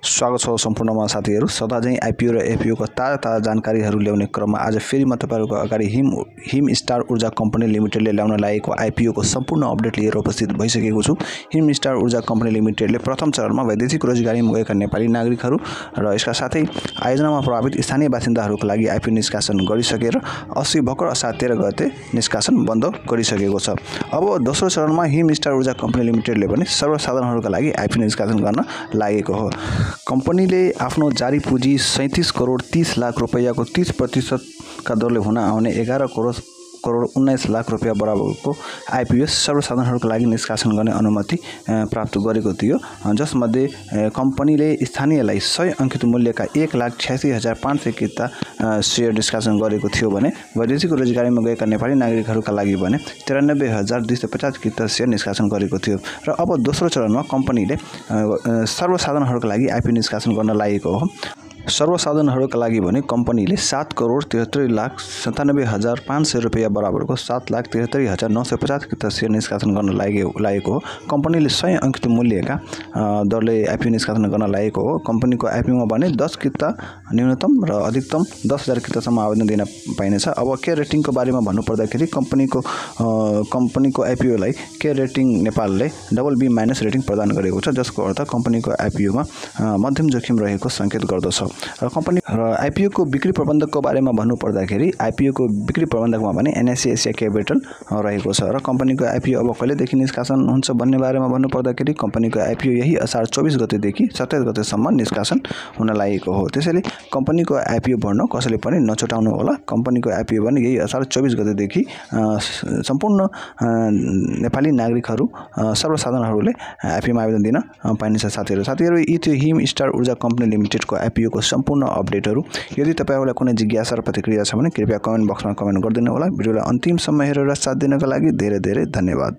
स्वागत छ सम्पूर्णमा साथीहरु। सदा चाहिँ आईपीओ र एफपीओ को ताजा जानकारीहरु ल्याउने क्रममा आज फेरि म तपाईहरुको अगाडि हिम स्टार ऊर्जा कम्पनी लिमिटेडले ल्याउन लागेको आईपीओ को सम्पूर्ण अपडेट लिएर उपस्थित भइसकेको छु। हिम स्टार ऊर्जा कम्पनी लिमिटेडले प्रथम चरणमा वैदेशिक रोजगारीमा गएका नेपाली नागरिकहरु र यसका साथै आयोजनामा प्रभावित स्थानीय बासिन्दाहरुको लागि आईपीओ निष्कासन गरिसकेर 80 भर्खर असार 13 गते निष्कासन बन्द गरिसकेको छ। अब दोस्रो चरणमा हिम स्टार ऊर्जा कम्पनी लिमिटेडले पनि सर्वसाधारणहरुका लागि आईपीओ निष्कासन गर्न लागेको हो। कम्पनीले आफ्नो जारी पुँजी 37 करोड 30 लाख रुपैयाँको 30% का दरले हुन आउने 11 करोड 19 लाख रुपैयाँ बराबरको आईपीओ सर्वसाधारणहरुको लागि निष्कासन गर्ने अनुमति प्राप्त गरेको थियो। जसमध्ये कम्पनीले स्थानीयलाई 100 अंकित मूल्यका 1,86,500 किता शेयर निष्कासन गरेको थियो भने वैदेशिक रोजगारीमा गएका नेपाली नागरिकहरुका लागि भने 93,250 किता शेयर निष्कासन गरेको थियो। र अब दोस्रो चरणमा कम्पनीले सर्वसाधारणहरुको लागि आईपीओ निष्कासन गर्न लागेको हो। सर्वसाधारणहरुका लागि भने कम्पनीले 7 करोड 73,97,500 रुपैयाँ बराबरको 7,73,950 किता शेयर निष्कासन गर्न लागेको हो। कम्पनीले 100 अंकित मूल्यका दरले आईपीओ निष्कासन गर्न लागेको हो। कम्पनीको आईपीओमा भने 10 किता न्यूनतम र अधिकतम 10,000 कितासम्म आवेदन दिन पाइनेछ। अब के रेटिङको बारेमा भन्नु पर्दाखेरि कम्पनीको आईपीओलाई के रेटिङ नेपालले BB- रेटिङ प्रदान गरेको छ, जसको अर्थ कम्पनीको आईपीओमा मध्यम जोखिम रहेको संकेत गर्दछ। र कम्पनी र आईपीओ को बिक्री प्रबन्धकको बारेमा भन्नु पर्दाखेरि आईपीओ को बिक्री प्रबन्धकमा भने एनएससी एसिया क्यापिटल रहेको छ। र कम्पनीको आईपीओ अब कहिलेदेखि निष्कासन हुन्छ भन्ने बारेमा भन्नु पर्दाखेरि कम्पनीको आईपीओ यही असार 24 गतेदेखि 27 गतेसम्म निष्कासन हुन लागेको हो। त्यसैले कम्पनीको आईपीओ भर्न कसैले पनि नछुटाउनु होला। कम्पनीको आईपीओ पनि यही असार 24 गतेदेखि सम्पूर्ण नेपाली नागरिकहरु सर्वसाधारणहरुले आईपीओमा आवेदन दिन पाइनेछ। साथीहरु यी थियो हिम स्टार ऊर्जा कम्पनी लिमिटेडको आईपीओ को सम्पूर्ण अपडेटहरु। यदि तपाईहरुलाई कुनै जिज्ञासा र प्रतिक्रिया छ भने कृपया कमेन्ट बक्समा कमेन्ट गरिदिनु होला। भिडियोलाई अन्तिमसम्म हेरेर साथ दिनको लागि धेरै धेरै धन्यवाद।